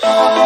Our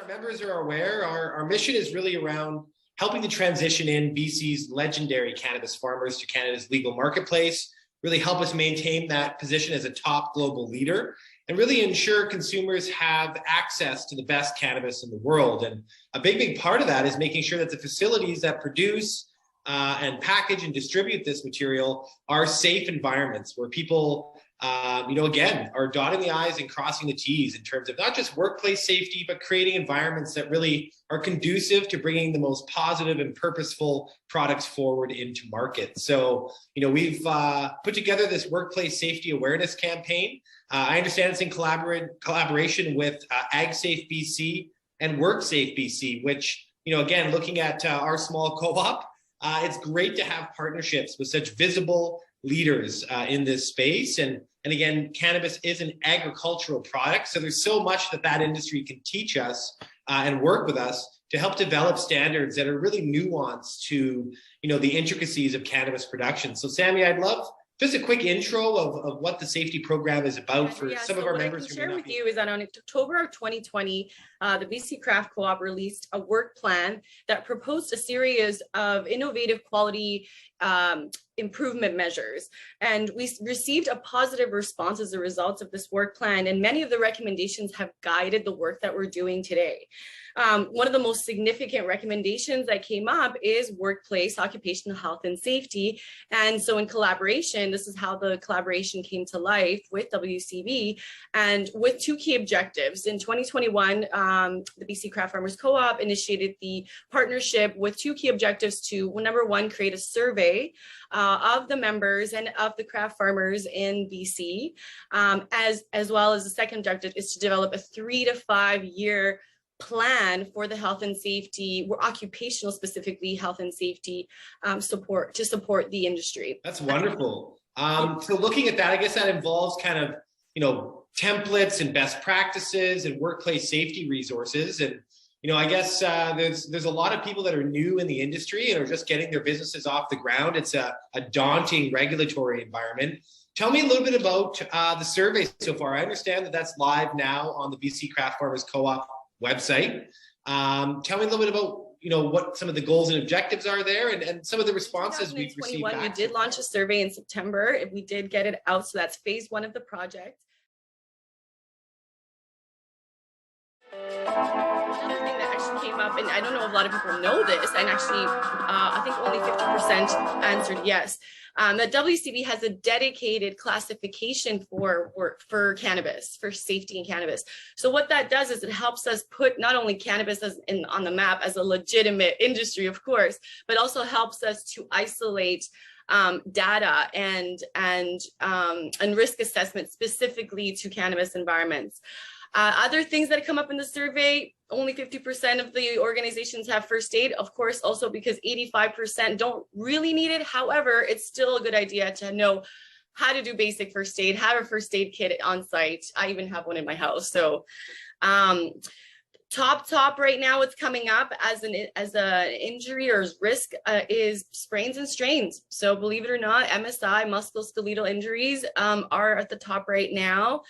members are aware, our mission is really around helping to transition in BC's legendary cannabis farmers to Canada's legal marketplace, really help us maintain that position as a top global leader, and really ensure consumers have access to the best cannabis in the world. And a big part of that is making sure that the facilities that produce and package and distribute this material are safe environments where people again, are dotting the I's and crossing the T's in terms of not just workplace safety, but creating environments that really are conducive to bringing the most positive and purposeful products forward into market. So, we've put together this workplace safety awareness campaign. I understand it's in collaboration with AgSafe BC and WorkSafe BC, which, again, looking at our small co-op, it's great to have partnerships with such visible leaders in this space. And again, cannabis is an agricultural product. So there's so much that industry can teach us and work with us to help develop standards that are really nuanced to, the intricacies of cannabis production. So Sami, I'd love just a quick intro of what the safety program is about for some of our members. What I can share with you is that on October of 2020, the BC Craft Co-op released a work plan that proposed a series of innovative quality improvement measures. And we received a positive response as a result of this work plan. And many of the recommendations have guided the work that we're doing today. One of the most significant recommendations that came up is workplace occupational health and safety. And so in collaboration, this is how the collaboration came to life with WCB and with two key objectives. In 2021, the BC Craft Farmers Co-op initiated the partnership with two key objectives to, number one, create a survey of the members and of the craft farmers in BC, as well as the second objective is to develop a 3 to 5 year plan for the health and safety, occupational specifically health and safety support to support the industry. That's wonderful. So looking at that, I guess that involves kind of, templates and best practices and workplace safety resources. And, I guess there's a lot of people that are new in the industry and are just getting their businesses off the ground. It's a daunting regulatory environment. Tell me a little bit about the survey so far. I understand that that's live now on the BC Craft Farmers Co-op website. Tell me a little bit about what some of the goals and objectives are there and some of the responses we've received back. We did launch a survey in September. We did get it out, so that's phase 1 of the project. Another thing that actually came up, and I don't know if a lot of people know this, and actually I think only 50% answered yes, that WCB has a dedicated classification for cannabis, for safety in cannabis. So what that does is it helps us put not only cannabis on the map as a legitimate industry, of course, but also helps us to isolate data and risk assessment specifically to cannabis environments. Other things that come up in the survey, only 50% of the organizations have first aid, of course, also because 85% don't really need it. However, it's still a good idea to know how to do basic first aid, have a first aid kit on site. I even have one in my house. So top right now, what's coming up as an injury or risk is sprains and strains. So believe it or not, MSI, musculoskeletal injuries, are at the top right now.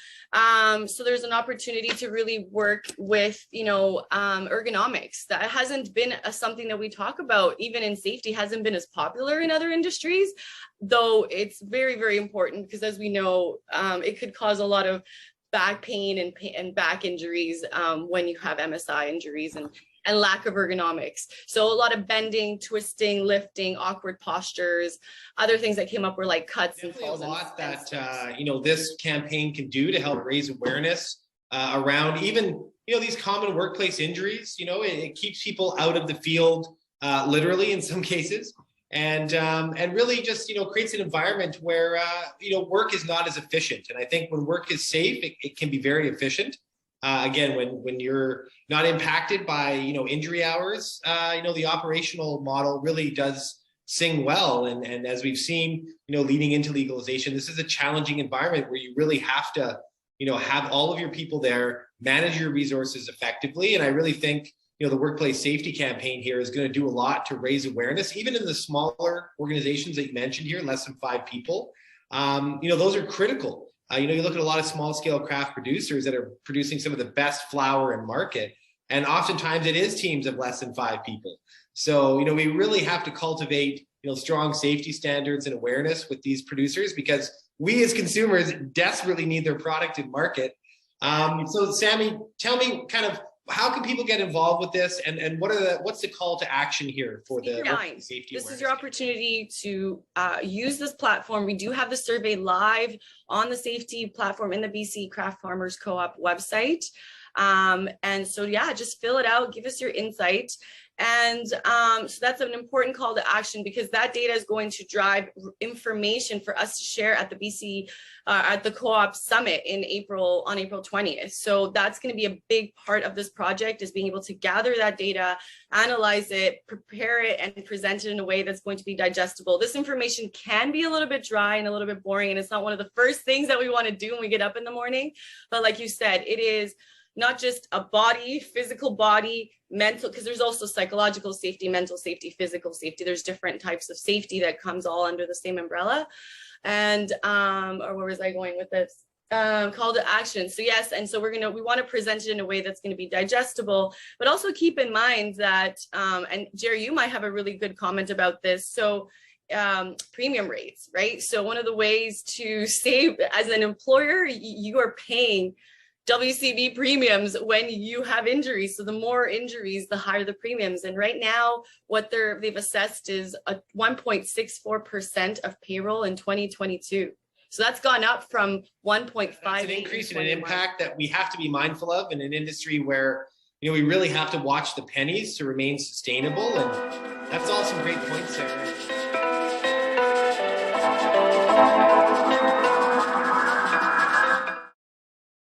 So there's an opportunity to really work with, ergonomics. That hasn't been something that we talk about, even in safety, hasn't been as popular in other industries, though it's very, very important because, as we know, it could cause a lot of back pain and back injuries when you have MSI injuries and lack of ergonomics. So a lot of bending, twisting, lifting, awkward postures. Other things that came up were like cuts and falls. A lot that this campaign can do to help raise awareness around even these common workplace injuries. It keeps people out of the field, literally in some cases. And really just, creates an environment where, work is not as efficient. And I think when work is safe, it can be very efficient. Again, when you're not impacted by, injury hours, the operational model really does sing well. And as we've seen, leading into legalization, this is a challenging environment where you really have to, have all of your people there, manage your resources effectively. And I really think, the workplace safety campaign here is going to do a lot to raise awareness, even in the smaller organizations that you mentioned here, less than 5 people. Those are critical You look at a lot of small scale craft producers that are producing some of the best flower in market. And oftentimes it is teams of less than 5 people. So, we really have to cultivate, strong safety standards and awareness with these producers, because we as consumers desperately need their product in market. So Sami, tell me kind of, how can people get involved with this, and what's the call to action here for the safety? This is your opportunity to use this platform. We do have the survey live on the safety platform in the BC Craft Farmers Co-op website. And so, just fill it out, give us your insight. And so that's an important call to action, because that data is going to drive information for us to share at the BC, at the Co-op Summit on April 20th. So that's going to be a big part of this project, is being able to gather that data, analyze it, prepare it, and present it in a way that's going to be digestible. This information can be a little bit dry and a little bit boring, and it's not one of the first things that we want to do when we get up in the morning. But like you said, it is not just a body, physical body, mental, because there's also psychological safety, mental safety, physical safety. There's different types of safety that comes all under the same umbrella. And, or where was I going with this? Call to action. So yes, and so we want to present it in a way that's going to be digestible, but also keep in mind that, and Jerry, you might have a really good comment about this. So premium rates, right? So one of the ways to save as an employer, you are paying WCB premiums when you have injuries. So the more injuries, the higher the premiums. And right now, what they've assessed is a 1.64% of payroll in 2022. So that's gone up from 1.5. That's an increase and an impact that we have to be mindful of in an industry where we really have to watch the pennies to remain sustainable. And that's all some great points there.